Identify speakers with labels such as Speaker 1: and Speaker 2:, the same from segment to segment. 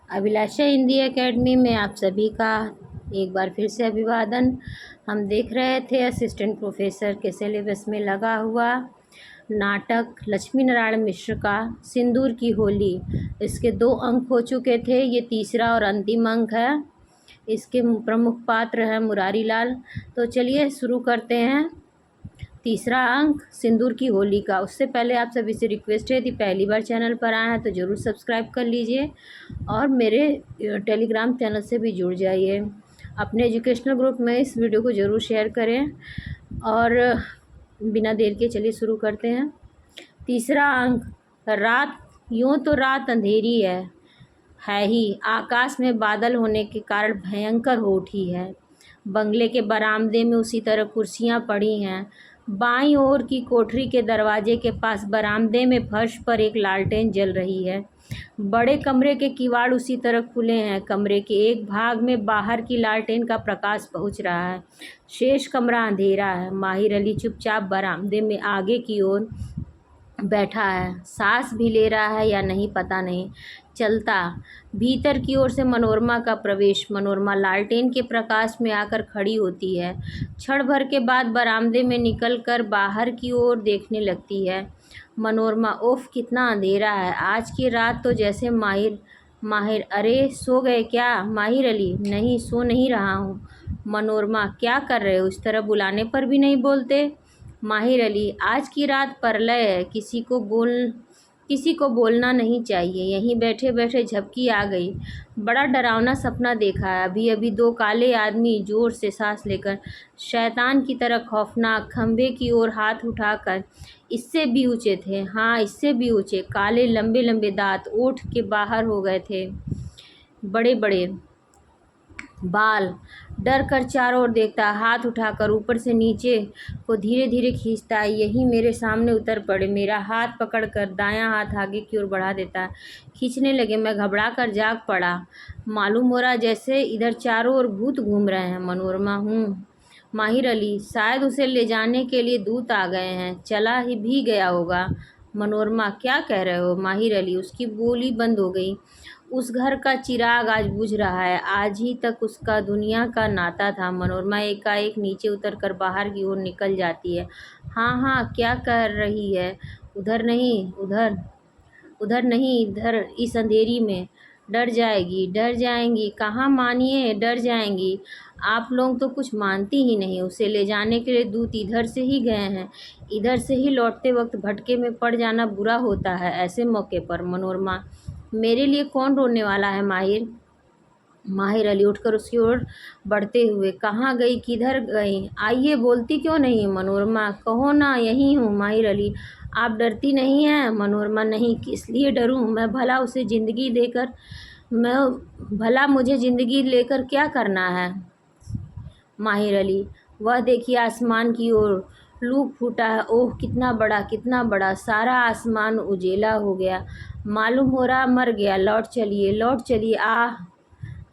Speaker 1: अभिलाषा Hindi academy में आप सभी का एक बार फिर से अभिवादन। हम देख रहे थे असिस्टेंट प्रोफेसर के सिलेबस में लगा हुआ नाटक लक्ष्मी नारायण मिश्र का सिंदूर की होली। इसके 2 अंक हो चुके थे, ये तीसरा और अंतिम अंक है। इसके प्रमुख पात्र हैं मुरारी लाल। तो चलिए शुरू करते हैं। तीसरा अंक सिंदूर की होली का। उससे पहले आप सभी से रिक्वेस्ट है, यदि पहली बार चैनल पर आए हैं तो ज़रूर सब्सक्राइब कर लीजिए और मेरे टेलीग्राम चैनल से भी जुड़ जाइए। अपने एजुकेशनल ग्रुप में इस वीडियो को ज़रूर शेयर करें। और बिना देर के चलिए शुरू करते हैं। तीसरा अंक, रात। यूँ तो रात अंधेरी है ही, आकाश में बादल होने के कारण भयंकर हो उठी है। बंगले के बरामदे में उसी तरह कुर्सियां पड़ी हैं। बाईं ओर की कोठरी के दरवाजे के पास बरामदे में फर्श पर एक लालटेन जल रही है। बड़े कमरे के किवाड़ उसी तरह खुले हैं। कमरे के एक भाग में बाहर की लालटेन का प्रकाश पहुंच रहा है, शेष कमरा अंधेरा है। माहिर अली चुपचाप बरामदे में आगे की ओर बैठा है। सांस भी ले रहा है या नहीं पता नहीं चलता। भीतर की ओर से मनोरमा का प्रवेश। मनोरमा लालटेन के प्रकाश में आकर खड़ी होती है। क्षण भर के बाद बरामदे में निकलकर बाहर की ओर देखने लगती है। मनोरमा, उफ कितना अंधेरा है। आज की रात तो जैसे माहिर अरे सो गए क्या? माहिर अली, नहीं सो नहीं रहा हूँ। मनोरमा, क्या कर रहे हो? इस तरह बुलाने पर भी नहीं बोलते। माहिर अली, आज की रात प्रलय है, किसी को बोलना नहीं चाहिए। यहीं बैठे बैठे झपकी आ गई। बड़ा डरावना सपना देखा है। अभी अभी 2 काले आदमी जोर से सांस लेकर शैतान की तरह खौफनाक खंभे की ओर हाथ उठाकर, इससे भी ऊंचे थे, हाँ इससे भी ऊंचे, काले लंबे लंबे दांत ओठ के बाहर हो गए थे, बड़े बड़े बाल। डर कर चारों ओर देखता, हाथ उठाकर ऊपर से नीचे को धीरे धीरे खींचता। यही मेरे सामने उतर पड़े। मेरा हाथ पकड़कर दायां हाथ आगे की ओर बढ़ा देता। खींचने लगे। मैं घबरा कर जाग पड़ा। मालूम हो रहा जैसे इधर चारों ओर भूत घूम रहे हैं। मनोरमा, हूँ। माहिर अली, शायद उसे ले जाने के लिए दूत आ गए हैं, चला ही भी गया होगा। मनोरमा, क्या कह रहे हो? माहिर अली, उसकी बोली बंद हो गई। उस घर का चिराग आज बुझ रहा है। आज ही तक उसका दुनिया का नाता था। मनोरमा एकाएक नीचे उतरकर बाहर की ओर निकल जाती है। हाँ हाँ, क्या कर रही है? उधर नहीं, उधर नहीं, इधर, इस अंधेरी में। डर जाएगी, डर जाएंगी। कहाँ मानिए, डर जाएंगी। आप लोग तो कुछ मानती ही नहीं। उसे ले जाने के लिए दूत इधर से ही गए हैं। इधर से ही लौटते वक्त भटके में पड़ जाना बुरा होता है ऐसे मौके पर। मनोरमा, मेरे लिए कौन रोने वाला है? माहिर अली उठकर उसकी ओर बढ़ते हुए, कहाँ गई, किधर गई? आइए, बोलती क्यों नहीं? मनोरमा, कहो ना, यहीं हूँ। माहिर अली, आप डरती नहीं हैं? मनोरमा, नहीं, किस लिए डरूं? भला मुझे ज़िंदगी लेकर क्या करना है? माहिर अली, वह देखिए आसमान की ओर, लू फूटा है। ओह कितना बड़ा, सारा आसमान उजेला हो गया। मालूम हो रहा मर गया। लौट चलिए। आह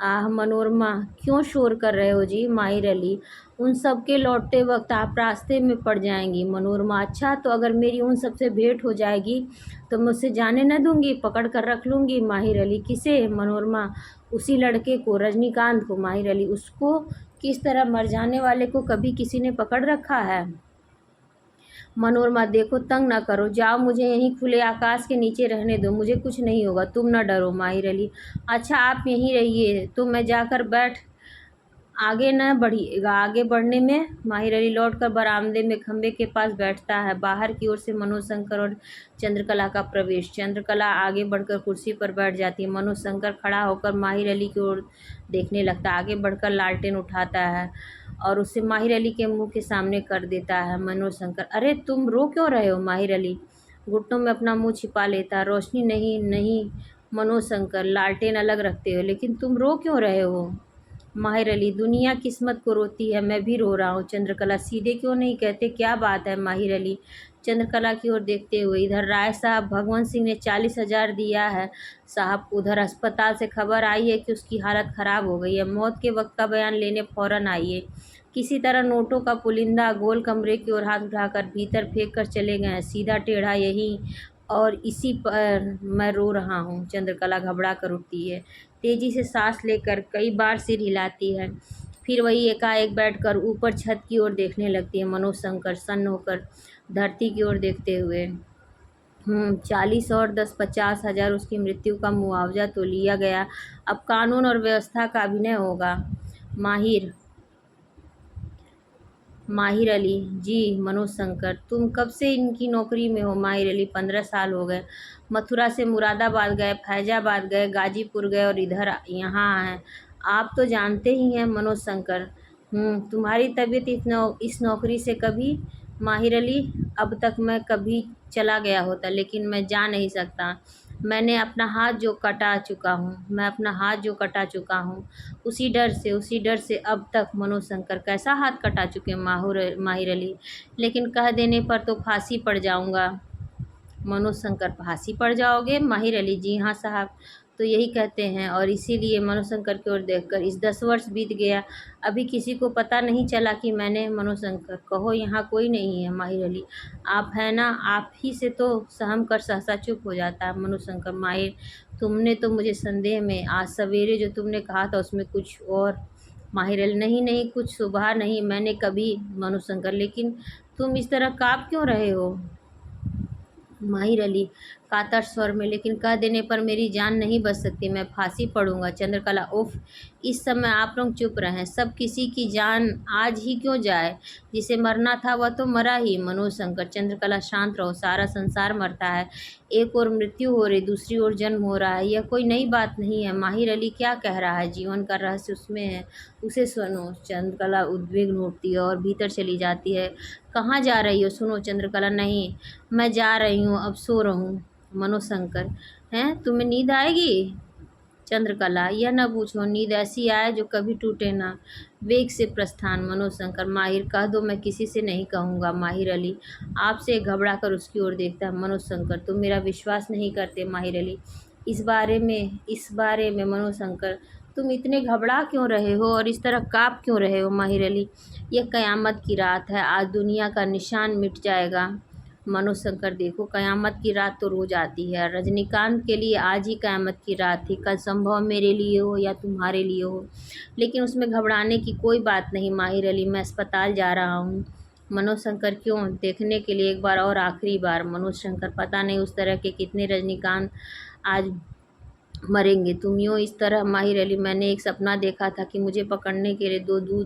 Speaker 1: आह। मनोरमा, क्यों शोर कर रहे हो जी? माहिर अली, उन सब के लौटते वक्त आप रास्ते में पड़ जाएंगी। मनोरमा, अच्छा, तो अगर मेरी उन सब से भेंट हो जाएगी तो मैं उससे जाने न दूंगी, पकड़ कर रख लूँगी। माहिर अली, किसे? मनोरमा, उसी लड़के को, रजनीकांत को। माहिर अली, उसको? किस तरह? मर जाने वाले को कभी किसी ने पकड़ रखा है? मनोरमा, देखो तंग ना करो, जाओ, मुझे यहीं खुले आकाश के नीचे रहने दो, मुझे कुछ नहीं होगा, तुम ना डरो। माहिर अली, अच्छा आप यहीं रहिए, तो मैं जाकर आगे न बढ़िएगा। आगे बढ़ने में माहिर अली लौटकर बरामदे में खंबे के पास बैठता है। बाहर की ओर से मनोज शंकर और चंद्रकला का प्रवेश। चंद्रकला आगे बढ़कर कुर्सी पर बैठ जाती है। मनोज शंकर खड़ा होकर माहिर अली की ओर देखने लगता है। आगे बढ़कर लालटेन उठाता है और उसे माहिर अली के मुंह के सामने कर देता है। मनोज शंकर, अरे तुम रो क्यों रहे हो? माहिर अली घुटनों में अपना मुंह छिपा लेता है। रोशनी, नहीं नहीं। मनोज शंकर, लालटेन अलग रखते हो, लेकिन तुम रो क्यों रहे हो? माहिर अली, दुनिया किस्मत को रोती है, मैं भी रो रहा हूँ। चंद्रकला, सीधे क्यों नहीं कहते, क्या बात है? माहिर अली चंद्रकला की ओर देखते हुए, इधर राय साहब, भगवंत सिंह ने 40,000 दिया है साहब। उधर अस्पताल से खबर आई है कि उसकी हालत ख़राब हो गई है। मौत के वक्त का बयान लेने फ़ौरन आइए। किसी तरह नोटों का पुलिंदा गोल कमरे की ओर हाथ उठाकर भीतर फेंक कर चले गए। सीधा टेढ़ा यहीं और इसी पर मैं रो रहा हूँ। चंद्रकला घबरा कर उठती है, तेजी से सांस लेकर कई बार सिर हिलाती है, फिर वही एकाएक बैठकर ऊपर छत की ओर देखने लगती है। मनोज शंकर सन्न होकर धरती की ओर देखते हुए, 40 और 10 50,000 उसकी मृत्यु का मुआवजा तो लिया गया, अब कानून और व्यवस्था का अभिनय होगा। माहिर माहिर अली जी। मनोज शंकर, तुम कब से इनकी नौकरी में हो? माहिर अली, 15 साल हो गए। मथुरा से मुरादाबाद गए, फैजाबाद गए, गाजीपुर गए और इधर यहाँ हैं। आप तो जानते ही हैं। मनोज शंकर, तुम्हारी तबीयत इस नौकरी से कभी? माहिर अली, अब तक मैं कभी चला गया होता, लेकिन मैं जा नहीं सकता। मैंने अपना हाथ जो कटा चुका हूँ उसी डर से अब तक। मनोज शंकर, कैसा हाथ कटा चुके माहिर अली? लेकिन कह देने पर तो फांसी पड़ जाऊंगा। मनोज शंकर, फांसी पड़ जाओगे? माहिर अली, जी हाँ साहब, तो यही कहते हैं। और इसीलिए मनोज शंकर की ओर देखकर, इस 10 वर्ष बीत गया, अभी किसी को पता नहीं चला कि मैंने। मनोज शंकर, कहो यहाँ कोई नहीं है। माहिर अली, आप है ना, आप ही से तो सहम कर सहसा चुप हो जाता है। मनोज शंकर, माहिर, तुमने तो मुझे संदेह में, आज सवेरे जो तुमने कहा था उसमें कुछ और। माहिर अली, नहीं कुछ सुबह नहीं, मैंने कभी। मनोज शंकर, लेकिन तुम इस तरह काँप क्यों रहे हो? माहिर अली कातर स्वर में, लेकिन कह देने पर मेरी जान नहीं बच सकती, मैं फांसी पड़ूंगा। चंद्रकला, उफ, इस समय आप लोग चुप रहें, सब किसी की जान आज ही क्यों जाए? जिसे मरना था वह तो मरा ही। मनोज शंकर, चंद्रकला शांत रहो, सारा संसार मरता है, एक ओर मृत्यु हो रही, दूसरी ओर जन्म हो रहा है, यह कोई नई बात नहीं है। माहिर अली क्या कह रहा है? जीवन का रहस्य उसमें है, उसे सुनो। चंद्रकला उद्विग्न होती है और भीतर चली जाती है। कहाँ जा रही हो? सुनो। चंद्रकला, नहीं, मैं जा रही हूँ, अब सो रहूँ। मनोज शंकर, हैं, तुम्हें नींद आएगी? चंद्रकला, यह न पूछो, नींद ऐसी आए जो कभी टूटे ना। वेग से प्रस्थान। मनोज शंकर, माहिर, कह दो, मैं किसी से नहीं कहूँगा। माहिर अली आपसे घबरा कर उसकी ओर देखता है। मनोज शंकर, तुम मेरा विश्वास नहीं करते। माहिर अली, इस बारे में मनोज शंकर, तुम इतने घबरा क्यों रहे हो और इस तरह काँप क्यों रहे हो? माहिर अली, यह क़यामत की रात है, आज दुनिया का निशान मिट जाएगा। मनोज शंकर, देखो, क़यामत की रात तो रोज आती है, रजनीकांत के लिए आज ही क़यामत की रात थी, कल संभव मेरे लिए हो या तुम्हारे लिए हो, लेकिन उसमें घबराने की कोई बात नहीं। माहिर अली, मैं अस्पताल जा रहा हूँ। मनोज शंकर, क्यों? देखने के लिए, एक बार और, आखिरी बार। मनोज शंकर, पता नहीं उस तरह के कितने रजनीकांत आज मरेंगे, तुम यूँ इस तरह। माहिर अली, मैंने एक सपना देखा था कि मुझे पकड़ने के लिए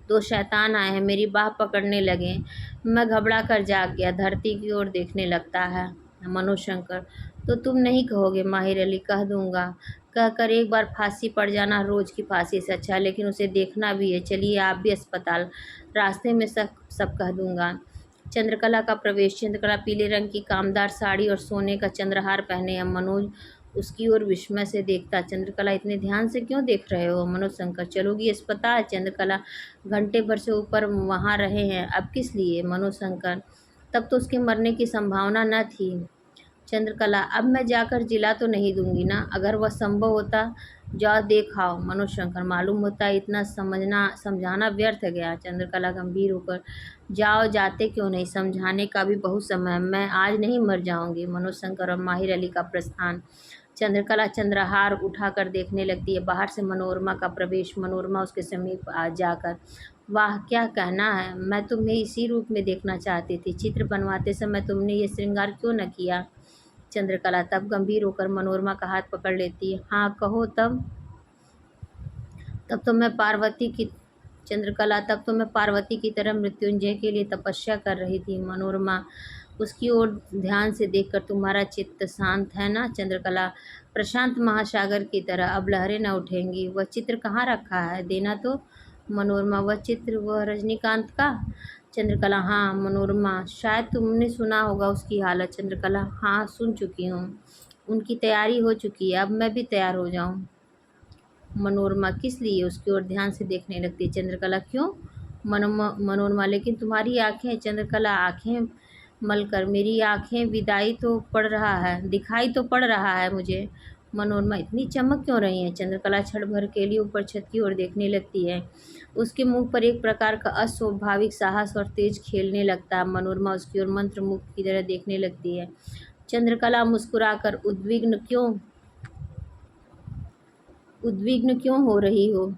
Speaker 1: दो शैतान आए हैं, मेरी बाह पकड़ने लगे, मैं घबरा कर जाग गया, धरती की ओर देखने लगता है। मनोज शंकर, तो तुम नहीं कहोगे? माहिर अली, कह दूंगा, कहकर एक बार फांसी पड़ जाना रोज की फांसी से अच्छा है, लेकिन उसे देखना भी है। चलिए आप भी अस्पताल, रास्ते में सब कह दूंगा। चंद्रकला का प्रवेश। चंद्रकला पीले रंग की कामदार साड़ी और सोने का चंद्रहार पहने है। मनोज उसकी ओर विस्मय से देखता। चंद्रकला, इतने ध्यान से क्यों देख रहे हो? मनोज शंकर, चलोगी अस्पताल? चंद्रकला, घंटे भर से ऊपर वहाँ रहे हैं, अब किस लिए? मनोज शंकर, तब तो उसके मरने की संभावना न थी। चंद्रकला, अब मैं जाकर जिला तो नहीं दूंगी ना? अगर वह संभव होता, जाओ देख आओ। मनोज शंकर, मालूम होता है इतना समझाना व्यर्थ गया। चंद्रकला गंभीर होकर, जाओ, जाते क्यों नहीं? समझाने का भी बहुत समय है, मैं आज नहीं मर जाऊंगी। मनोज शंकर और माहिर अली का प्रस्थान। चंद्रकला चंद्रहार उठाकर देखने लगती है, बाहर से मनोरमा का प्रवेश। मनोरमा उसके समीप आ जाकर, वाह, क्या कहना है, मैं तुम्हें इसी रूप में देखना चाहती थी, चित्र बनवाते समय तुमने ये श्रृंगार क्यों न किया? चंद्रकला तब गंभीर होकर मनोरमा का हाथ पकड़ लेती है। हाँ कहो, तब तो मैं पार्वती की चंद्रकला, तब तो मैं पार्वती की तरह मृत्युंजय के लिए तपस्या कर रही थी। मनोरमा उसकी ओर ध्यान से देखकर, तुम्हारा चित्त शांत है ना? चंद्रकला, प्रशांत महासागर की तरह, अब लहरें न उठेंगी। वह चित्र कहाँ रखा है, देना तो। मनोरमा, वह चित्र, वह रजनीकांत का? चंद्रकला, हाँ। मनोरमा, शायद तुमने सुना होगा उसकी हालत। चंद्रकला, हाँ, सुन चुकी हूँ, उनकी तैयारी हो चुकी है, अब मैं भी तैयार हो जाऊँ। मनोरमा, किस लिए? उसकी ओर ध्यान से देखने लगती। चंद्रकला, क्यों? मनोरमा, लेकिन तुम्हारी आंखें। चंद्रकला आंखें मलकर, मेरी आंखें दिखाई तो पड़ रहा है मुझे। मनोरमा, इतनी चमक क्यों रही है? चंद्रकला क्षण भर के लिए ऊपर छत की ओर देखने लगती है, उसके मुंह पर एक प्रकार का अस्वाभाविक साहस और तेज खेलने लगता है। मनोरमा उसकी ओर मंत्रमुग्ध की तरह देखने लगती है। चंद्रकला मुस्कुराकर उद्विग्न क्यों हो रही हो?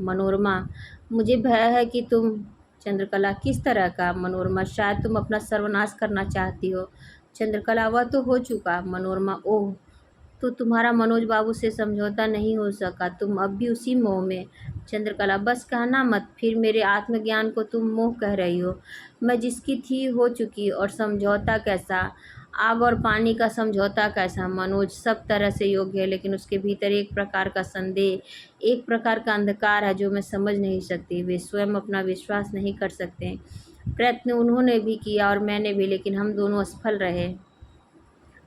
Speaker 1: मनोरमा, मुझे भय है कि तुम। चंद्रकला, किस तरह का? मनोरमा, शायद तुम अपना सर्वनाश करना चाहती हो। चंद्रकला, वह तो हो चुका। मनोरमा, ओह, तो तुम्हारा मनोज बाबू से समझौता नहीं हो सका, तुम अब भी उसी मोह में। चंद्रकला, बस कहना मत, फिर मेरे आत्मज्ञान को तुम मोह कह रही हो। मैं जिसकी थी हो चुकी, और समझौता कैसा? आग और पानी का समझौता कैसा? मनोज सब तरह से योग्य है, लेकिन उसके भीतर एक प्रकार का संदेह, एक प्रकार का अंधकार है जो मैं समझ नहीं सकती। वे स्वयं अपना विश्वास नहीं कर सकते। प्रयत्न उन्होंने भी किया और मैंने भी, लेकिन हम दोनों असफल रहे।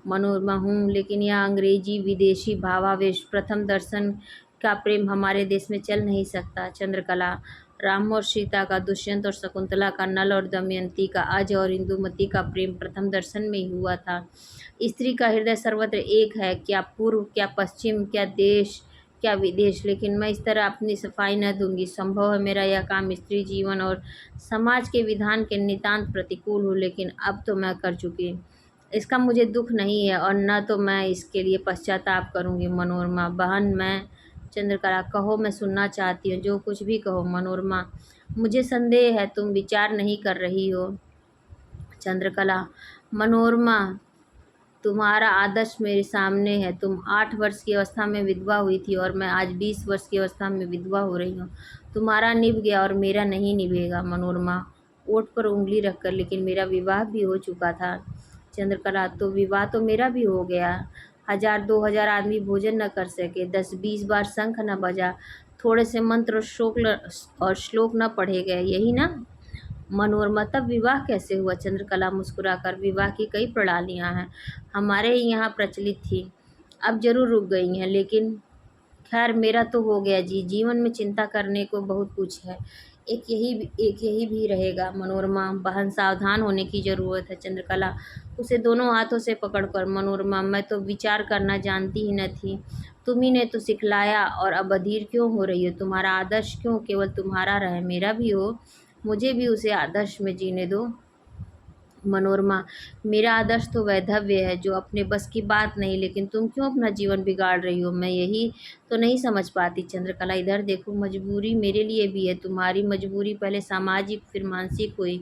Speaker 1: मनोरमा, हूँ, लेकिन यह अंग्रेजी विदेशी भावावेश प्रथम दर्शन का प्रेम हमारे देश में चल नहीं सकता। चंद्रकला, राम और सीता का, दुष्यंत और शकुंतला का, नल और दमयंती का, अज और इंदुमती का प्रेम प्रथम दर्शन में ही हुआ था। स्त्री का हृदय सर्वत्र एक है, क्या पूर्व, क्या पश्चिम, क्या देश, क्या विदेश। लेकिन मैं इस तरह अपनी सफाई न दूंगी। संभव है मेरा यह काम स्त्री जीवन और समाज के विधान के नितांत प्रतिकूल हो, लेकिन अब तो मैं कर चुकी। इसका मुझे दुख नहीं है, और न तो मैं इसके लिए पश्चाताप करूंगी। मनोरमा, बहन, मैं। चंद्रकला, कहो, मैं सुनना चाहती हूँ, जो कुछ भी कहो। मनोरमा, मुझे संदेह है तुम विचार नहीं कर रही हो। चंद्रकला, मनोरमा, तुम्हारा आदर्श मेरे सामने है। तुम 8 वर्ष की अवस्था में विधवा हुई थी, और मैं आज 20 वर्ष की अवस्था में विधवा हो रही हूँ। तुम्हारा निभ गया और मेरा नहीं निभेगा। मनोरमा, ओठ पर उंगली रखकर, लेकिन मेरा विवाह भी हो चुका था। चंद्रकला, तो विवाह तो मेरा भी हो गया। 1000-2000 आदमी भोजन न कर सके, 10-20 बार शंख न बजा, थोड़े से मंत्र और श्लोक न पढ़े गए, यही ना? मनोरमा, तब विवाह कैसे हुआ? चंद्रकला मुस्कुराकर, विवाह की कई प्रणालियां हैं, हमारे ही यहाँ प्रचलित थी, अब जरूर रुक गई हैं, लेकिन खैर मेरा तो हो गया जी। जीवन में चिंता करने को बहुत कुछ है, एक यही भी रहेगा। मनोरमा, बहन, सावधान होने की जरूरत है। चंद्रकला उसे दोनों हाथों से पकड़कर, मनोरमा, मैं तो विचार करना जानती ही न थी, तुम्ही ने तो सिखलाया, और अब अधीर क्यों हो रही हो? तुम्हारा आदर्श क्यों केवल तुम्हारा रहे, मेरा भी हो? मुझे भी उसे आदर्श में जीने दो। मनोरमा, मेरा आदर्श तो वैधव्य है, जो अपने बस की बात नहीं, लेकिन तुम क्यों अपना जीवन बिगाड़ रही हो? मैं यही तो नहीं समझ पाती। चंद्रकला, इधर देखो, मजबूरी मेरे लिए भी है। तुम्हारी मजबूरी पहले सामाजिक फिर मानसिक हुई,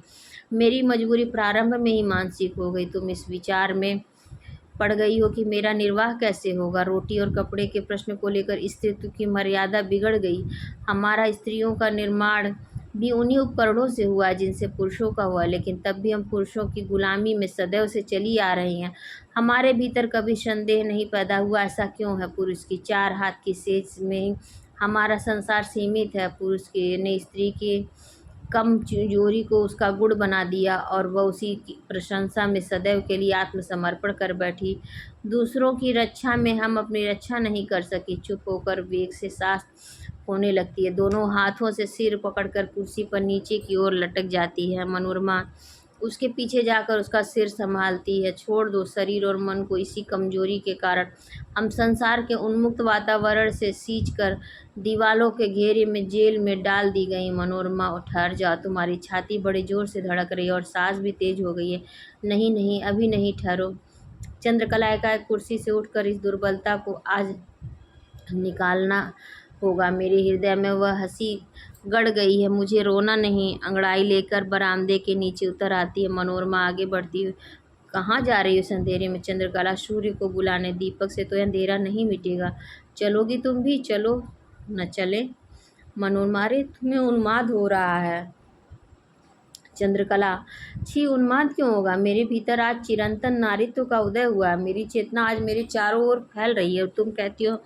Speaker 1: मेरी मजबूरी प्रारंभ में ही मानसिक हो गई। तुम इस विचार में पड़ गई हो कि मेरा निर्वाह कैसे होगा। रोटी और कपड़े के प्रश्न को लेकर स्त्रीत्व की मर्यादा बिगड़ गई। हमारा स्त्रियों का निर्माण भी उन्हीं उपकरणों से हुआ है जिनसे पुरुषों का हुआ, लेकिन तब भी हम पुरुषों की गुलामी में सदैव से चली आ रही हैं। हमारे भीतर कभी संदेह नहीं पैदा हुआ, ऐसा क्यों है? पुरुष की 4 हाथ की सेज में हमारा संसार सीमित है। पुरुष के ने स्त्री के कमजोरी को उसका गुण बना दिया, और वह उसी की प्रशंसा में सदैव के लिए आत्मसमर्पण कर बैठी। दूसरों की रक्षा में हम अपनी रक्षा नहीं कर सकी। चुप होकर वेग से सांस होने लगती है, दोनों हाथों से सिर पकड़कर कुर्सी पर नीचे की ओर लटक जाती है। मनोरमा उसके पीछे जाकर उसका सिर संभालती है। छोड़ दो ठरीर और मन को, इसी कमजोरी के कारण हम संसार के उन्मुक्त वातावरण से सींच कर दीवालों के घेरे में जेल में डाल दी गई। मनोरमा, ठहर जाओ, तुम्हारी छाती बड़े जोर से धड़क रही है और सांस भी तेज हो गई है। नहीं नहीं, अभी नहीं, ठहरो। चंद्रकला एकाएक कुर्सी से उठकर, इस दुर्बलता को आज निकालना होगा। मेरे हृदय में वह हंसी गड़ गई है, मुझे रोना नहीं। अंगड़ाई लेकर बरामदे के नीचे उतर आती है। मनोरमा आगे बढ़ती हुई, कहाँ जा रही हो इस अंधेरे में? चंद्रकला, सूर्य को बुलाने, दीपक से तो यह अंधेरा नहीं मिटेगा। चलोगी तुम भी? चलो न चले? मनोरमा, अरे तुम्हें उन्माद हो रहा है। चंद्रकला, छी, उन्माद क्यों होगा? मेरे भीतर आज चिरंतन नारीत्व का उदय हुआ है, मेरी चेतना आज मेरे चारों ओर फैल रही है, और तुम कहती हो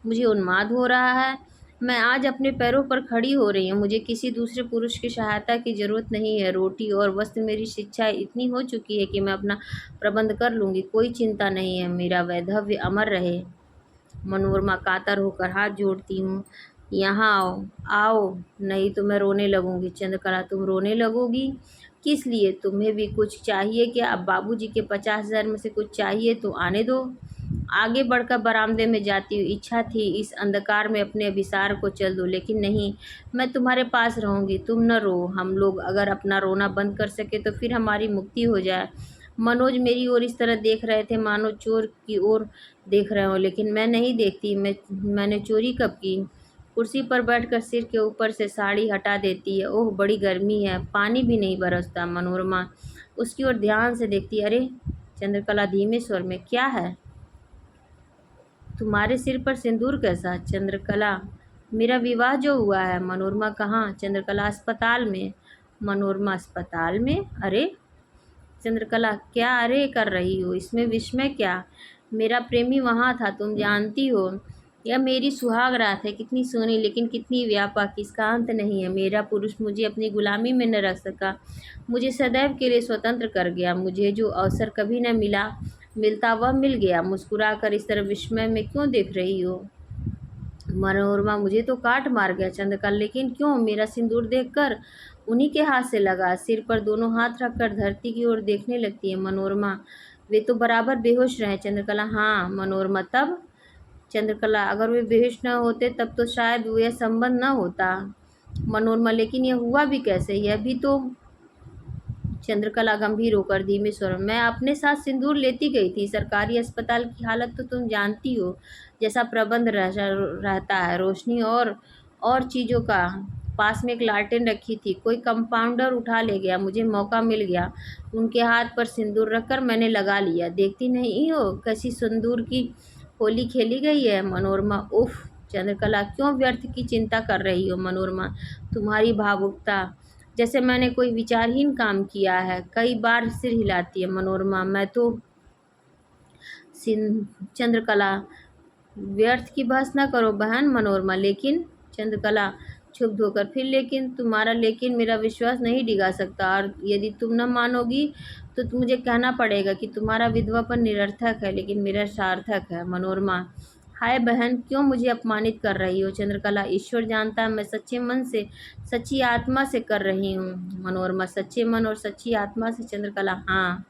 Speaker 1: मुझे उन्माद हो रहा है? मैं आज अपने पैरों पर खड़ी हो रही हूँ, मुझे किसी दूसरे पुरुष की सहायता की जरूरत नहीं है। रोटी और वस्त्र, मेरी शिक्षा इतनी हो चुकी है कि मैं अपना प्रबंध कर लूँगी, कोई चिंता नहीं है, मेरा वैधव्य अमर रहे। मनोरमा कातर होकर हाथ जोड़ती हूँ, यहाँ आओ, आओ, नहीं तो मैं रोने लगूंगी। चंद्रकला, तुम रोने लगोगी? किस लिए? तुम्हें भी कुछ चाहिए क्या? अब बाबूजी के 50,000 में से कुछ चाहिए तो आने दो। आगे बढ़कर बरामदे में जाती हूँ। इच्छा थी इस अंधकार में अपने अभिसार को चल दूँ, लेकिन नहीं, मैं तुम्हारे पास रहूँगी। तुम न रो, हम लोग अगर अपना रोना बंद कर सके तो फिर हमारी मुक्ति हो जाए। मनोज मेरी ओर इस तरह देख रहे थे मानो चोर की ओर देख रहे हो, लेकिन मैं नहीं देखती। मैंने चोरी कब की? कुर्सी पर बैठकर सिर के ऊपर से साड़ी हटा देती है। ओह बड़ी गर्मी है, पानी भी नहीं बरसता। मनोरमा उसकी ओर ध्यान से देखती। अरे चंद्रकला धीमे स्वर में, क्या है? तुम्हारे सिर पर सिंदूर कैसा? चंद्रकला, मेरा विवाह जो हुआ है। मनोरमा, कहाँ? चंद्रकला, अस्पताल में। मनोरमा, अस्पताल में? अरे चंद्रकला, क्या अरे कर रही हो? इसमें विस्मय क्या? मेरा प्रेमी वहाँ था, तुम जानती हो। यह मेरी सुहाग रात है, कितनी सोनी लेकिन कितनी व्यापक, इसका अंत नहीं है। मेरा पुरुष मुझे अपनी गुलामी में न रख सका, मुझे सदैव के लिए स्वतंत्र कर गया। मुझे जो अवसर कभी न मिलता वह मिल गया। मुस्कुराकर इस तरह विस्मय में क्यों देख रही हो? मनोरमा, मुझे तो काट मार गया। चंद्रकला, लेकिन क्यों? मेरा सिंदूर देखकर? उन्हीं के हाथ से लगा। सिर पर दोनों हाथ रखकर धरती की ओर देखने लगती है मनोरमा। वे तो बराबर बेहोश रहे। चंद्रकला, हाँ। मनोरमा, तब? चंद्रकला, अगर वे बेहोश न होते तब तो शायद वो यह संबंध न होता। मनोरमा, लेकिन यह हुआ भी कैसे? यह भी तो। चंद्रकला गंभीर होकर धीमे स्वर में, मैं अपने साथ सिंदूर लेती गई थी। सरकारी अस्पताल की हालत तो तुम जानती हो, जैसा प्रबंध रहता है। रोशनी और चीज़ों का। पास में एक लालटेन रखी थी, कोई कंपाउंडर उठा ले गया, मुझे मौका मिल गया। उनके हाथ पर सिंदूर रखकर मैंने लगा लिया। देखती नहीं हो कैसी सिंदूर की होली खेली गई है? मनोरमा, उफ। चंद्रकला, क्यों व्यर्थ की चिंता कर रही हो? मनोरमा, तुम्हारी भावुकता, जैसे मैंने कोई विचारहीन काम किया है। कई बार सिर हिलाती है मनोरमा, मैं तो। चंद्रकला, व्यर्थ की बहस न करो बहन। मनोरमा, लेकिन। चंद्रकला क्षुब्ध होकर, फिर लेकिन? तुम्हारा लेकिन मेरा विश्वास नहीं डिगा सकता, और यदि तुम न मानोगी तो मुझे कहना पड़ेगा कि तुम्हारा विधवापन निरर्थक है, लेकिन मेरा सार्थक है। मनोरमा, हाय बहन, क्यों मुझे अपमानित कर रही हो? चंद्रकला, ईश्वर जानता है मैं सच्चे मन से, सच्ची आत्मा से कर रही हूँ। मनोरमा, सच्चे मन और सच्ची आत्मा से? चंद्रकला, हाँ।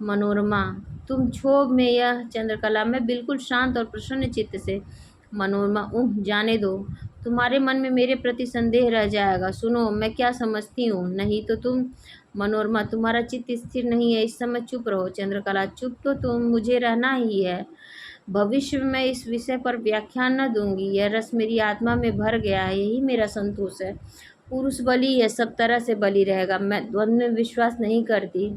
Speaker 1: मनोरमा, तुम क्षोभ में? यह? चंद्रकला, मैं बिल्कुल शांत और प्रसन्न चित्त से। मनोरमा, जाने दो, तुम्हारे मन में मेरे प्रति संदेह रह जाएगा। सुनो, मैं क्या समझती हूँ, नहीं तो तुम। मनोरमा, तुम्हारा चित्त स्थिर नहीं है, इस समय चुप रहो। चंद्रकला, चुप तो तुम मुझे रहना ही है। भविष्य में मैं इस विषय पर व्याख्यान न दूंगी। यह रस मेरी आत्मा में भर गया है, यही मेरा संतोष है। पुरुष बलि है, सब तरह से बलि रहेगा। मैं द्वंद्व में विश्वास नहीं करती।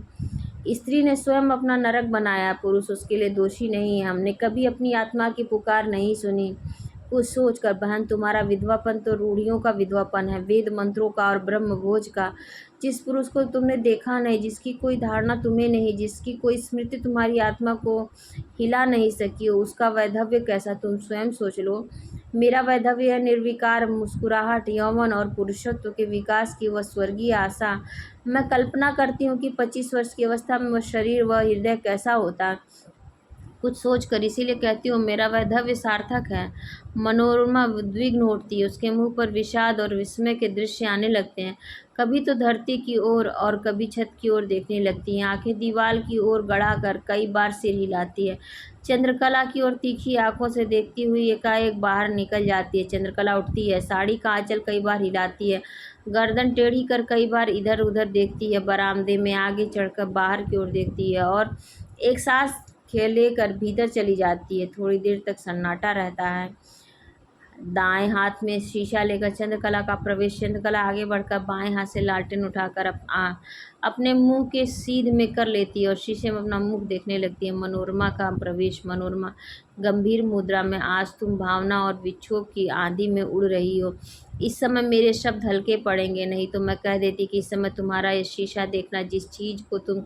Speaker 1: स्त्री ने स्वयं अपना नरक बनाया, पुरुष उसके लिए दोषी नहीं है। हमने कभी अपनी आत्मा की पुकार नहीं सुनी। कुछ सोच कर बहन, तुम्हारा विधवापन तो रूढ़ियों का विधवापन है, वेद मंत्रों का और ब्रह्म भोज का। जिस पुरुष को तुमने देखा नहीं, जिसकी कोई धारणा तुम्हें नहीं, जिसकी कोई स्मृति तुम्हारी आत्मा को हिला नहीं सकी हो, उसका वैधव्य कैसा, तुम स्वयं सोच लो। मेरा वैधव्य है निर्विकार मुस्कुराहट, यौवन और पुरुषत्व के विकास की वह स्वर्गीय आशा। मैं कल्पना करती हूँ कि 25 वर्ष की अवस्था में वह शरीर, वह हृदय कैसा होता। कुछ सोच कर इसीलिए कहती हूँ मेरा वैधव्य सार्थक है। मनोरमा उद्विग्न होती है, उसके मुंह पर विषाद और विस्मय के दृश्य आने लगते हैं। कभी तो धरती की ओर और कभी छत की ओर देखने लगती है। आंखें दीवार की ओर गड़ाकर कई बार सिर हिलाती है। चंद्रकला की ओर तीखी आंखों से देखती हुई एकाएक बाहर निकल जाती है। चंद्रकला उठती है, साड़ी का आंचल कई बार हिलाती है, गर्दन टेढ़ी कर कई बार इधर उधर देखती है, बरामदे में आगे चढ़कर बाहर की ओर देखती है और एक सांस लेकर भीतर चली जाती है। थोड़ी देर तक सन्नाटा रहता है। दाएं हाथ में शीशा लेकर चंद्रकला का प्रवेश। चंद्रकला आगे बढ़कर बाएं हाथ से लालटेन उठाकर अपने मुंह के सीध में कर लेती है और शीशे में अपना मुख देखने लगती है। मनोरमा का प्रवेश। मनोरमा गंभीर मुद्रा में, आज तुम भावना और विक्षोभ की आंधी में उड़ रही हो। इस समय मेरे शब्द हल्के पड़ेंगे, नहीं तो मैं कह देती कि इस समय तुम्हारा ये शीशा देखना, जिस चीज़ को तुम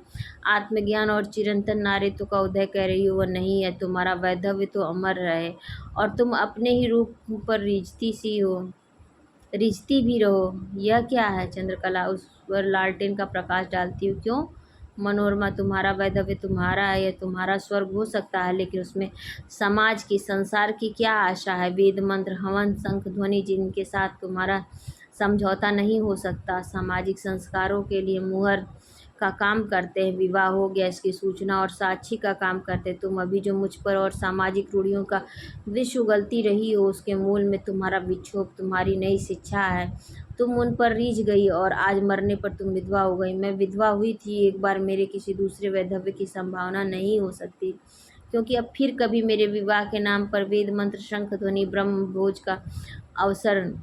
Speaker 1: आत्मज्ञान और चिरंतन नारित्व का उदय कह रही हो, वह नहीं है। तुम्हारा वैधव्य तो अमर रहे और तुम अपने ही रूप पर रिझती भी रहो। यह क्या है? चंद्रकला उस पर लालटेन का प्रकाश डालती हूँ। क्यों? मनोरमा, तुम्हारा वैधव्य तुम्हारा है, यह तुम्हारा स्वर्ग हो सकता है, लेकिन उसमें समाज की, संसार की क्या आशा है? वेद मंत्र, हवन, शंख ध्वनि, जिनके साथ तुम्हारा समझौता नहीं हो सकता। सामाजिक संस्कारों के लिए मुहर का काम करते हैं, विवाह हो गया इसकी सूचना और साक्षी का काम करते हैं। तुम अभी जो मुझ पर और सामाजिक रूढ़ियों का विष उगलती रही हो, उसके मूल में तुम्हारा विक्षोभ, तुम्हारी नई शिक्षा है। तुम उन पर रीझ गई और आज मरने पर तुम विधवा हो गई। मैं विधवा हुई थी एक बार, मेरे किसी दूसरे वैधव्य की संभावना नहीं हो सकती, क्योंकि अब फिर कभी मेरे विवाह के नाम पर वेद मंत्र, शंख ध्वनि, ब्रह्म भोज का अवसर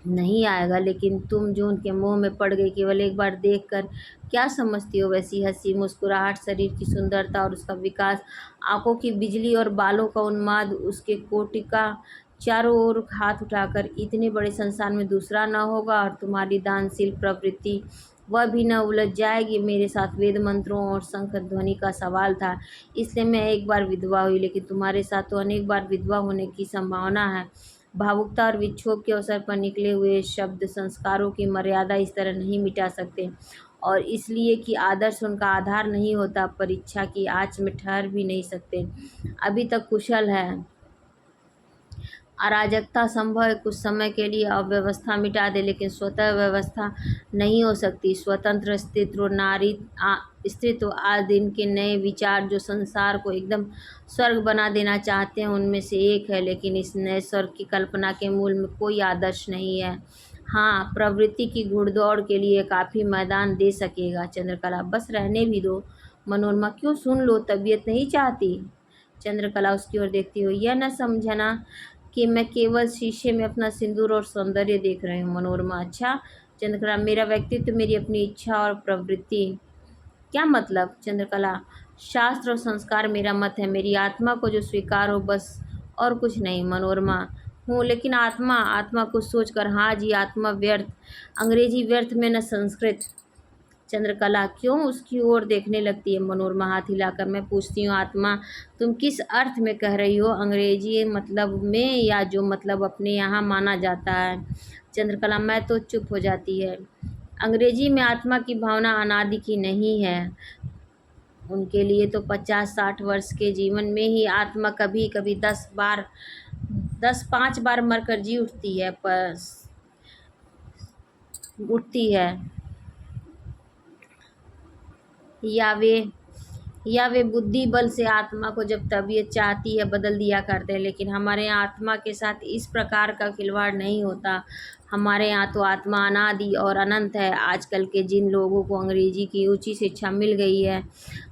Speaker 1: नहीं आएगा। लेकिन तुम जो उनके मोह में पड़ गई, केवल एक बार देखकर क्या समझती हो वैसी हंसी, मुस्कुराहट, शरीर की सुंदरता और उसका विकास, आंखों की बिजली और बालों का उन्माद, उसके कोटिका चारों ओर हाथ उठाकर, इतने बड़े संसार में दूसरा न होगा। और तुम्हारी दानशील प्रवृत्ति, वह भी न उलझ जाएगी। मेरे साथ वेद मंत्रों और शंख ध्वनि का सवाल था, इसलिए मैं एक बार विधवा हुई, लेकिन तुम्हारे साथ तो अनेक बार विधवा होने की संभावना है। भावुकता और विक्षोभ के अवसर पर निकले हुए शब्द संस्कारों की मर्यादा इस तरह नहीं मिटा सकते, और इसलिए कि आदर्श उनका आधार नहीं होता, परीक्षा की आँच में ठहर भी नहीं सकते। अभी तक कुशल है। अराजकता संभव है, कुछ समय के लिए अव्यवस्था मिटा दे, लेकिन स्वतः व्यवस्था नहीं हो सकती। स्वतंत्र अस्तित्व, स्त्रीत्व आदि इनके नए विचार जो संसार को एकदम स्वर्ग बना देना चाहते हैं, उनमें से एक है। लेकिन इस नए स्वर्ग की कल्पना के मूल में कोई आदर्श नहीं है। हाँ, प्रवृत्ति की घुड़दौड़ के लिए काफ़ी मैदान दे सकेगा। चंद्रकला, बस रहने भी दो। मनोरमा, क्यों, सुन लो, तबीयत नहीं चाहती? चंद्रकला उसकी ओर देखती हुई, यह न समझना कि मैं केवल शीशे में अपना सिंदूर और सौंदर्य देख रही हूँ। मनोरमा, अच्छा। चंद्रकला, मेरा व्यक्तित्व, मेरी अपनी इच्छा और प्रवृत्ति। क्या मतलब? चंद्रकला, शास्त्र और संस्कार मेरा मत है, मेरी आत्मा को जो स्वीकार हो, बस, और कुछ नहीं। मनोरमा, हूँ, लेकिन आत्मा, आत्मा कुछ सोचकर, हाँ जी, आत्मा व्यर्थ, अंग्रेजी व्यर्थ में न संस्कृत। चंद्रकला, क्यों? उसकी ओर देखने लगती है। मनोरमा हाथ हिलाकर, मैं पूछती हूँ, आत्मा तुम किस अर्थ में कह रही हो? अंग्रेजी मतलब में, या जो मतलब अपने यहाँ माना जाता है? चंद्रकला, मैं तो चुप हो जाती है। अंग्रेजी में आत्मा की भावना अनादि की नहीं है। उनके लिए तो 50-60 वर्ष के जीवन में ही आत्मा कभी कभी 5 बार मरकर जी उठती है, या वे बुद्धि बल से आत्मा को जब तबीयत चाहती है बदल दिया करते हैं। लेकिन हमारे यहाँ आत्मा के साथ इस प्रकार का खिलवाड़ नहीं होता। हमारे यहाँ तो आत्मा अनादि और अनंत है। आजकल के जिन लोगों को अंग्रेजी की ऊंची शिक्षा मिल गई है,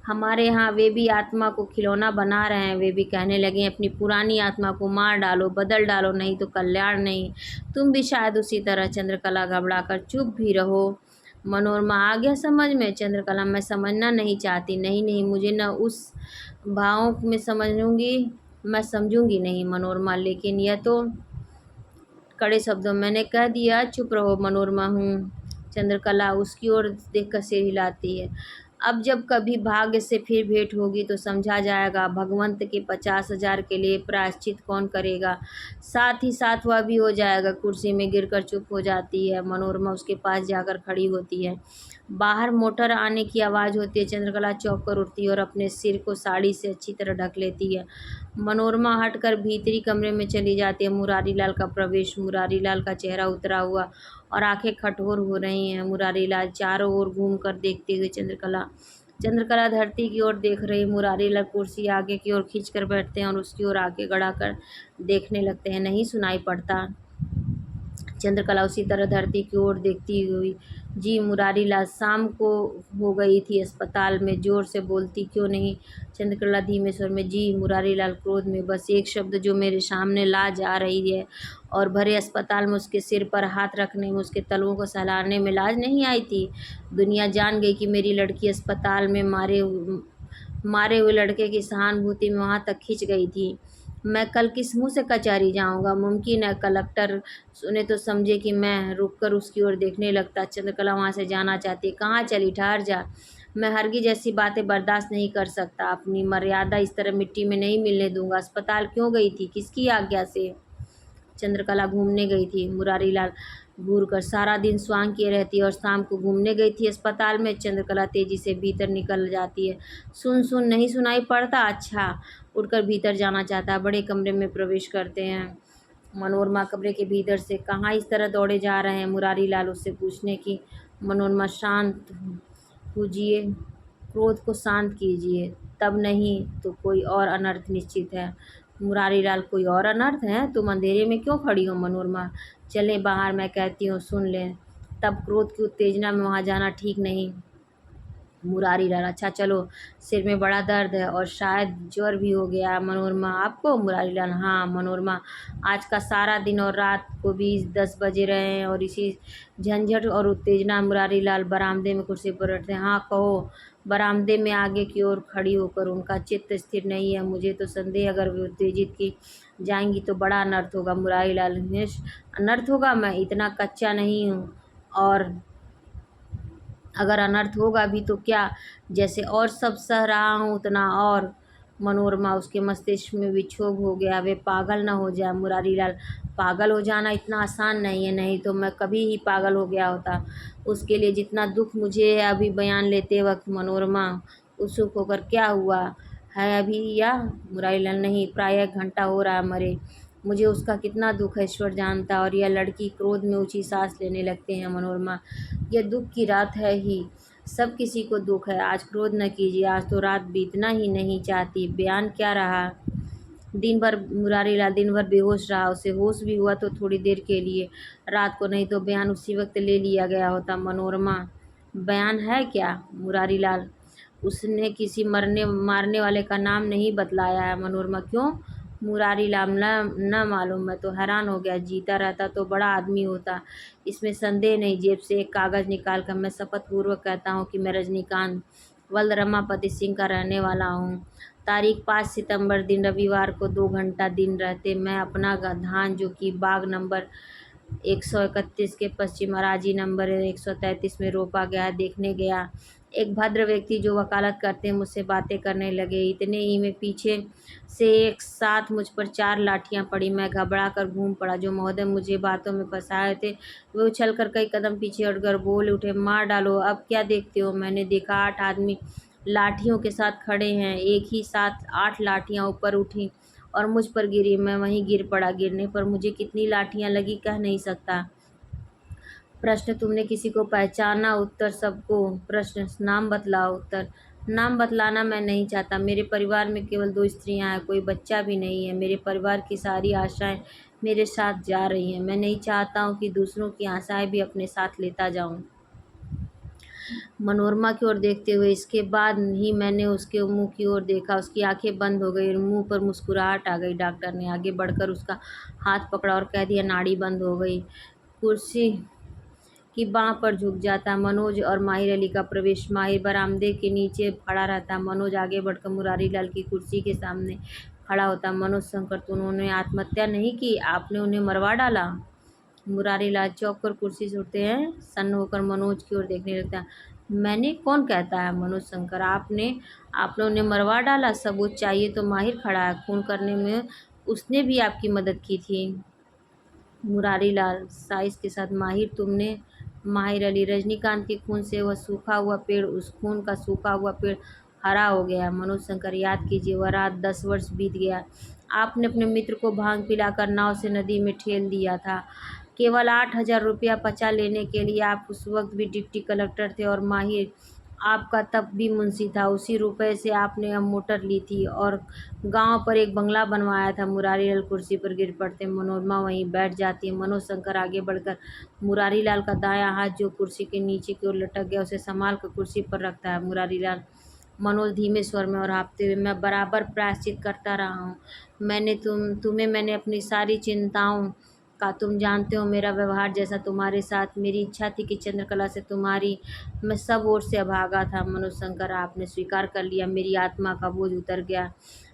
Speaker 1: हमारे यहाँ वे भी आत्मा को खिलौना बना रहे हैं। वे भी कहने लगे हैं, अपनी पुरानी आत्मा को मार डालो, बदल डालो, नहीं तो कल्याण नहीं। तुम भी शायद उसी तरह। चंद्रकला घबराकर, चुप भी रहो। मनोरमा, आ गया समझ में? चंद्रकला, मैं समझना नहीं चाहती। नहीं नहीं, मुझे न उस भावों में मैं समझूंगी नहीं। मनोरमा, लेकिन यह तो कड़े शब्दों मैंने कह दिया। चुप रहो। मनोरमा, हूँ। चंद्रकला उसकी ओर देखकर सिर हिलाती है। अब जब कभी भाग्य से फिर भेंट होगी तो समझा जाएगा। भगवंत के 50,000 के लिए प्रायश्चित कौन करेगा? साथ ही साथ वह भी हो जाएगा। कुर्सी में गिरकर चुप हो जाती है। मनोरमा उसके पास जाकर खड़ी होती है। बाहर मोटर आने की आवाज़ होती है। चंद्रकला चौंक कर उठती है और अपने सिर को साड़ी से अच्छी तरह ढक लेती है। मनोरमा हटकर भीतरी कमरे में चली जाती है। मुरारीलाल का प्रवेश। मुरारीलाल का चेहरा उतरा हुआ और आंखें कठोर हो रही हैं। मुरारीलाल चारों ओर घूमकर देखते हुए चंद्रकला धरती की ओर देख रही। मुरारीलाल कुर्सी आगे की ओर खींचकर बैठते हैं और उसकी ओर आगे गड़ाकर देखने लगते हैं। नहीं सुनाई पड़ता? चंद्रकला उसी तरह धरती की ओर देखती हुई, जी। मुरारीलाल, शाम को हो गई थी अस्पताल में, जोर से बोलती क्यों नहीं? चंद्रकला धीमे स्वर में, जी। मुरारीलाल क्रोध में, बस एक शब्द जो मेरे सामने ला जा रही है, और भरे अस्पताल में उसके सिर पर हाथ रखने में, उसके तलवों को सहलाने में लाज नहीं आई थी? दुनिया जान गई कि मेरी लड़की अस्पताल में मारे हुए लड़के की सहानुभूति में वहाँ तक खिंच गई थी। मैं कल किस मुंह से कचहरी जाऊंगा? मुमकिन है कलेक्टर सुने तो समझे कि मैं। रुककर उसकी ओर देखने लगता। चंद्रकला वहाँ से जाना चाहती। कहाँ चली? ठहर जा। मैं हरगिज ऐसी बातें बर्दाश्त नहीं कर सकता। अपनी मर्यादा इस तरह मिट्टी में नहीं मिलने दूंगा। अस्पताल क्यों गई थी? किसकी आज्ञा से? चंद्रकला घूमने गई थी। मुरारीलाल घूरकर, सारा दिन स्वांग किए रहती है और शाम को घूमने गई थी अस्पताल में? चंद्रकला तेजी से भीतर निकल जाती है। सुन नहीं सुनाई पड़ता? अच्छा। उठकर भीतर जाना चाहता है। बड़े कमरे में प्रवेश करते हैं। मनोरमा कमरे के भीतर से, कहाँ इस तरह दौड़े जा रहे हैं? मुरारीलाल उससे पूछने की। मनोरमा शांत पूजिए, क्रोध को शांत कीजिए, तब नहीं तो कोई और अनर्थ निश्चित है। मुरारी लाल, कोई और अनर्थ है? तुम अंधेरे में क्यों खड़ी हो मनोरमा? चलें बाहर, मैं कहती हूँ, सुन लें। तब क्रोध की उत्तेजना में वहाँ जाना ठीक नहीं। मुरारी लाल, अच्छा चलो, सिर में बड़ा दर्द है और शायद ज्वर भी हो गया। मनोरमा, आपको? मुरारी लाल, हाँ। मनोरमा, आज का सारा दिन और रात को भी 10 बजे रहे हैं और इसी झंझट और उत्तेजना। मुरारी लाल बरामदे में कुर्सी पर बैठते हैं। हाँ कहो। बरामदे में आगे की ओर खड़ी होकर, उनका चित्त स्थिर नहीं है। मुझे तो संदेह, अगर वे उत्तेजित की जाएंगी तो बड़ा अनर्थ होगा। मुरारी लाल, अनर्थ होगा? मैं इतना कच्चा नहीं हूँ, और अगर अनर्थ होगा भी तो क्या, जैसे और सब सह रहा हूँ उतना और। मनोरमा, उसके मस्तिष्क में विक्षोभ हो गया। वे पागल न हो जाए। मुरारी लाल, पागल हो जाना इतना आसान नहीं है, नहीं तो मैं कभी ही पागल हो गया होता। उसके लिए जितना दुख मुझे है अभी बयान लेते वक्त। मनोरमा, उत्सुक होकर, क्या हुआ है अभी? या? मुरारी लाल, नहीं, प्रायः 1 घंटा हो रहा है मरे। मुझे उसका कितना दुख है ईश्वर जानता है। और यह लड़की, क्रोध में ऊंची सांस लेने लगते हैं मनोरमा, यह दुख की रात है ही। सब किसी को दुख है। आज क्रोध न कीजिए, आज तो रात बीतना ही नहीं चाहती। बयान क्या रहा? दिन भर? मुरारी लाल, दिन भर बेहोश रहा। उसे होश भी हुआ तो थोड़ी देर के लिए, रात को, नहीं तो बयान उसी वक्त ले लिया गया होता। मनोरमा, बयान है क्या? मुरारी लाल, उसने किसी मरने मारने वाले का नाम नहीं बतलाया है। मनोरमा, क्यों? मुरारी लाल, न मालूम। मैं तो हैरान हो गया। जीता रहता तो बड़ा आदमी होता, इसमें संदेह नहीं। जेब से एक कागज़ निकाल कर, मैं शपथ पूर्वक कहता हूँ कि मैं रजनीकांत वल्द रमापति सिंह का रहने वाला हूँ। तारीख 5 सितंबर, दिन रविवार को 2 घंटा दिन रहते मैं अपना धान, जो कि बाग नंबर 131 के पश्चिम अराजी नंबर 133 में रोपा गया, देखने गया। एक भद्र व्यक्ति जो वकालत करते हैं मुझसे बातें करने लगे। इतने ही में पीछे से एक साथ मुझ पर 4 लाठियां पड़ी। मैं घबरा कर घूम पड़ा। जो महोदय मुझे बातों में फंसाए थे वे उछल कर कई कदम पीछे हटकर बोल उठे, मार डालो, अब क्या देखते हो? मैंने देखा 8 आदमी लाठियों के साथ खड़े हैं। एक ही साथ 8 लाठियां ऊपर उठी और मुझ पर गिरी। मैं वहीं गिर पड़ा। गिरने पर मुझे कितनी लाठियां लगी कह नहीं सकता। प्रश्न, तुमने किसी को पहचाना? उत्तर, सबको। प्रश्न, नाम बतलाओ? उत्तर, नाम बतलाना मैं नहीं चाहता। मेरे परिवार में केवल 2 स्त्रियां हैं, कोई बच्चा भी नहीं है। मेरे परिवार की सारी आशाएं मेरे साथ जा रही हैं। मैं नहीं चाहता हूँ कि दूसरों की आशाएं भी अपने साथ लेता जाऊँ। मनोरमा की ओर देखते हुए, इसके बाद ही मैंने उसके मुंह की ओर देखा। उसकी आंखें बंद हो गई और मुंह पर मुस्कुराहट आ गई। डॉक्टर ने आगे बढ़कर उसका हाथ पकड़ा और कह दिया, नाड़ी बंद हो गई। कुर्सी की बांह पर झुक जाता। मनोज और माहिर अली का प्रवेश। माहिर बरामदे के नीचे खड़ा रहता। मनोज आगे बढ़कर मुरारी लाल की कुर्सी के सामने खड़ा होता। मनोज शंकर, तो उन्होंने आत्महत्या नहीं की, आपने उन्हें मरवा डाला? मुरारी लाल चौंक कर कुर्सी से उठते हैं, सन्न होकर मनोज की ओर देखने लगता है। मैंने? कौन कहता है? मनोज शंकर, आपने आपने उन्हें मरवा डाला। सबूत चाहिए तो माहिर खड़ा है, खून करने में उसने भी आपकी मदद की थी। मुरारी लाल साइज के साथ, माहिर तुमने? माहिर अली, रजनीकांत के खून से वह सूखा हुआ पेड़, उस खून का सूखा हुआ पेड़ हरा हो गया। मनोज शंकर, याद कीजिए, वह रात 10 वर्ष बीत गया। आपने अपने मित्र को भांग पिलाकर नाव से नदी में ठेल दिया था, केवल 8,000 रुपया पचा लेने के लिए। आप उस वक्त भी डिप्टी कलेक्टर थे और माहिर आपका तब भी मुंशी था। उसी रुपए से आपने अब मोटर ली थी और गांव पर एक बंगला बनवाया था। मुरारी लाल कुर्सी पर गिर पड़ते। मनोरमा वहीं बैठ जाती है। मनोज शंकर आगे बढ़कर मुरारी लाल का दायां हाथ, जो कुर्सी के नीचे की ओर लटक गया, उसे संभाल कर कुर्सी पर रखता है। मुरारी लाल, मनोज धीमे स्वर में और हाँफते हुए, मैं बराबर प्रायश्चित करता रहा हूँ। मैंने अपनी सारी चिंताओं का, तुम जानते हो मेरा व्यवहार जैसा तुम्हारे साथ। मेरी इच्छा थी कि चंद्रकला से तुम्हारी मैं सब ओर से अभागा था। मनोज शंकर, आपने स्वीकार कर लिया, मेरी आत्मा का बोझ उतर गया।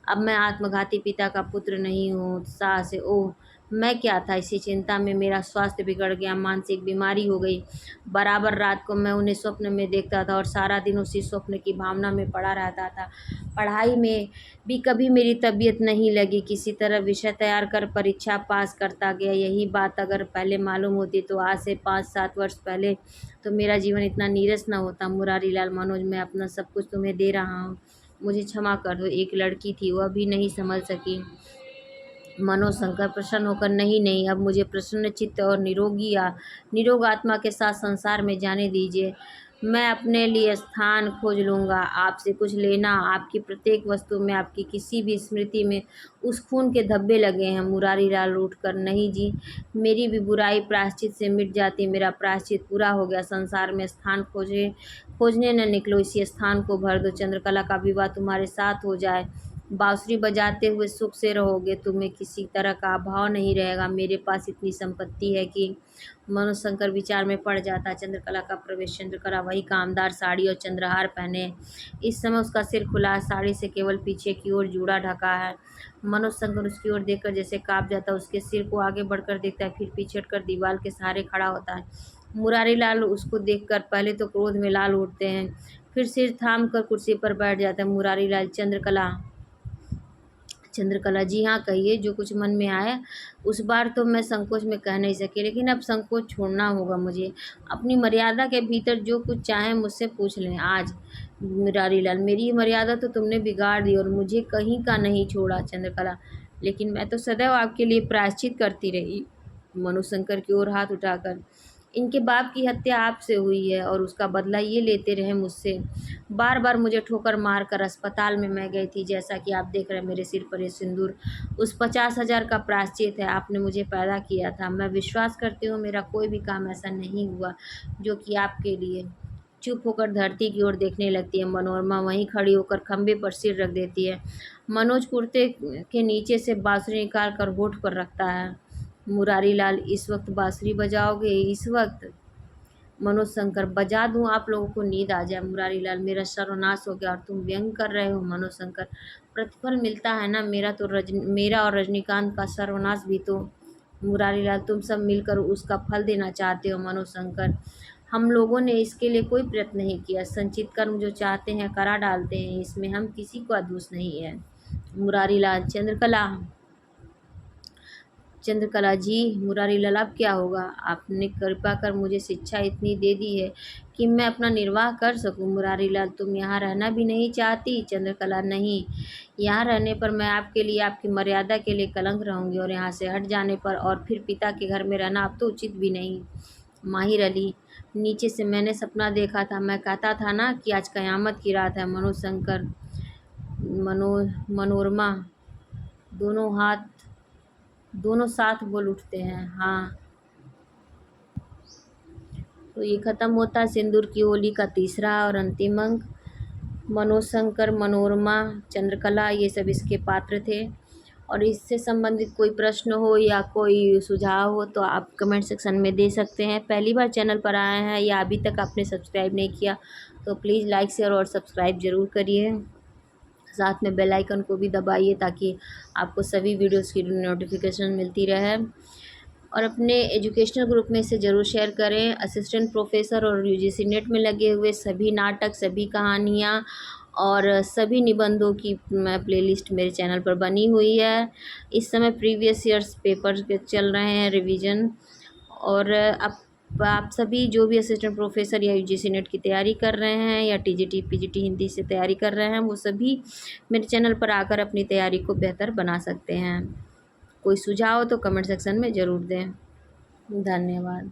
Speaker 1: अब मैं आत्मघाती पिता का पुत्र नहीं हूँ। उत्साह से, ओह, मैं क्या था? इसी चिंता में मेरा स्वास्थ्य बिगड़ गया, मानसिक बीमारी हो गई। बराबर रात को मैं उन्हें स्वप्न में देखता था और सारा दिन उसी स्वप्न की भावना में पड़ा रहता था। पढ़ाई में भी कभी मेरी तबीयत नहीं लगी। किसी तरह विषय तैयार कर परीक्षा पास करता गया। यही बात अगर पहले मालूम होती तो आज से 5-7 वर्ष पहले तो मेरा जीवन इतना नीरस न होता। मुरारी लाल, मनोज, मैं अपना सब कुछ तुम्हें दे रहा हूँ, मुझे क्षमा कर दो। एक लड़की थी, वह भी नहीं समझ सकी। मनोज शंकर प्रसन्न होकर, नहीं नहीं, अब मुझे प्रसन्न चित्त और निरोग आत्मा के साथ संसार में जाने दीजिए। मैं अपने लिए स्थान खोज लूँगा। आपसे कुछ लेना, आपकी प्रत्येक वस्तु में, आपकी किसी भी स्मृति में उस खून के धब्बे लगे हैं। मुरारीलाल उठकर, नहीं जी, मेरी भी बुराई प्रायश्चित से मिट जाती। मेरा प्रायश्चित पूरा हो गया। संसार में स्थान खोजने न निकलो, इसी स्थान को भर दो। चंद्रकला का विवाह तुम्हारे साथ हो जाए। बांसुरी बजाते हुए सुख से रहोगे, तुम्हें किसी तरह का अभाव नहीं रहेगा। मेरे पास इतनी संपत्ति है कि मनोशंकर विचार में पड़ जाता। चंद्रकला का प्रवेश। चंद्रकला वही कामदार साड़ी और चंद्रहार पहने। इस समय उसका सिर खुला है, साड़ी से केवल पीछे की ओर जूड़ा ढका है। मनोशंकर उसकी ओर देखकर जैसे कांप जाता है। उसके सिर को आगे बढ़कर देखता है, फिर पीछे हटकर दीवार के सहारे खड़ा होता है। मुरारीलाल उसको देखकर पहले तो क्रोध में लाल उठते हैं, फिर सिर थाम कर कुर्सी पर बैठ जाता है। मुरारीलाल, चंद्रकला, जी हाँ, कहिए, जो कुछ मन में आया। उस बार तो मैं संकोच में कह नहीं सकी, लेकिन अब संकोच छोड़ना होगा मुझे। अपनी मर्यादा के भीतर जो कुछ चाहे मुझसे पूछ लें आज। मुरारीलाल, मेरी मर्यादा तो तुमने बिगाड़ दी और मुझे कहीं का नहीं छोड़ा। चंद्रकला, लेकिन मैं तो सदैव आपके लिए प्रायश्चित करती रही। मनोशंकर की ओर हाथ उठाकर, इनके बाप की हत्या आपसे हुई है और उसका बदला ये लेते रहे मुझसे। बार बार मुझे ठोकर मार कर अस्पताल में मैं गई थी। जैसा कि आप देख रहे हैं मेरे सिर पर ये सिंदूर उस 50,000 का प्रायश्चित है। आपने मुझे पैदा किया था। मैं विश्वास करती हूँ मेरा कोई भी काम ऐसा नहीं हुआ जो कि आपके लिए। चुप होकर धरती की ओर देखने लगती है। मनोरमा वहीं खड़ी होकर खंबे पर सिर रख देती है। मनोज कुर्ते के नीचे से बांसुरी निकाल कर होठ पर रखता है। मुरारीलाल, इस वक्त बांसुरी बजाओगे? इस वक्त? मनोशंकर, बजा दूं? आप लोगों को नींद आ जाए। मुरारीलाल, मेरा सर्वनाश हो गया और तुम व्यंग कर रहे हो। मनोशंकर, प्रतिफल मिलता है ना, मेरा और रजनीकांत का सर्वनाश भी तो। मुरारीलाल, तुम सब मिलकर उसका फल देना चाहते हो। मनोशंकर, हम लोगों ने इसके लिए कोई प्रयत्न नहीं किया। संचित कर्म जो चाहते हैं करा डालते हैं, इसमें हम किसी का दोष नहीं है। मुरारीलाल, चंद्रकला जी, मुरारीलाल, अब क्या होगा? आपने कृपा कर मुझे शिक्षा इतनी दे दी है कि मैं अपना निर्वाह कर सकूं। मुरारीलाल, तुम यहाँ रहना भी नहीं चाहती? चंद्रकला, नहीं, यहाँ रहने पर मैं आपके लिए, आपकी मर्यादा के लिए कलंक रहूंगी और यहाँ से हट जाने पर और फिर पिता के घर में रहना अब तो उचित भी नहीं। माहिर अली, नीचे से मैंने सपना देखा था, मैं कहता था ना कि आज कयामत की रात है। मनोशंकर, मनोरमा, दोनों दोनों साथ बोल उठते हैं, हाँ। तो ये ख़त्म होता है सिंदूर की होली का तीसरा और अंतिम अंक। मनोशंकर, मनोरमा, चंद्रकला, ये सब इसके पात्र थे। और इससे संबंधित कोई प्रश्न हो या कोई सुझाव हो तो आप कमेंट सेक्शन में दे सकते हैं। पहली बार चैनल पर आए हैं या अभी तक आपने सब्सक्राइब नहीं किया तो प्लीज़ लाइक, शेयर और सब्सक्राइब ज़रूर करिए। साथ में बेल आइकन को भी दबाइए ताकि आपको सभी वीडियोस की नोटिफिकेशन मिलती रहे। और अपने एजुकेशनल ग्रुप में इसे ज़रूर शेयर करें। असिस्टेंट प्रोफेसर और यूजीसी नेट में लगे हुए सभी नाटक, सभी कहानियाँ और सभी निबंधों की प्लेलिस्ट मेरे चैनल पर बनी हुई है। इस समय प्रीवियस ईयर्स पेपर के चल रहे हैं रिवीजन। और आप सभी जो भी असिस्टेंट प्रोफेसर या यूजीसी नेट की तैयारी कर रहे हैं या टीजीटी पीजीटी हिंदी से तैयारी कर रहे हैं, वो सभी मेरे चैनल पर आकर अपनी तैयारी को बेहतर बना सकते हैं। कोई सुझाव हो तो कमेंट सेक्शन में ज़रूर दें। धन्यवाद।